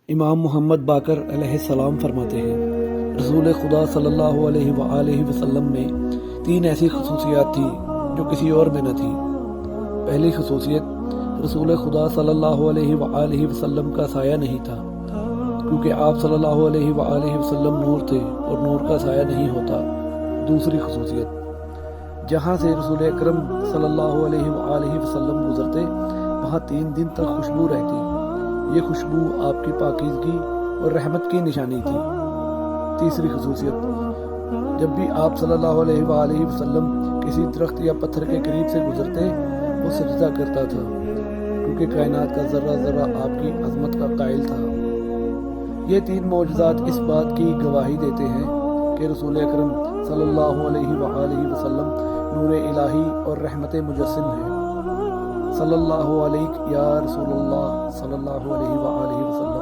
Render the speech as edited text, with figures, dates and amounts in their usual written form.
امام محمد باقر علیہ السلام فرماتے ہیں، رسول خدا صلی اللہ علیہ وآلہ وسلم میں 3 ایسی خصوصیات تھی جو کسی اور میں نہ تھی۔ پہلی خصوصیت، رسول خدا صلی اللہ علیہ وآلہ وسلم کا سایہ نہیں تھا، کیونکہ آپ صلی اللہ علیہ وآلہ وسلم نور تھے اور نور کا سایہ نہیں ہوتا۔ دوسری خصوصیت، جہاں سے رسول اکرم صلی اللہ علیہ وآلہ وسلم گزرتے وہاں 3 دن تک خوشبو رہتی۔ یہ خوشبو آپ کی پاکیزگی اور رحمت کی نشانی تھی۔ تیسری خصوصیت، جب بھی آپ صلی اللہ علیہ وآلہ وسلم کسی درخت یا پتھر کے قریب سے گزرتے وہ سجدہ کرتا تھا، کیونکہ کائنات کا ذرہ ذرہ آپ کی عظمت کا قائل تھا۔ یہ 3 معجزات اس بات کی گواہی دیتے ہیں کہ رسول اکرم صلی اللہ علیہ وآلہ وسلم نور الہی اور رحمت مجسم ہیں۔ صلی اللہ علیہ یا رسول اللہ صلی اللہ علیہ وآلہ وسلم۔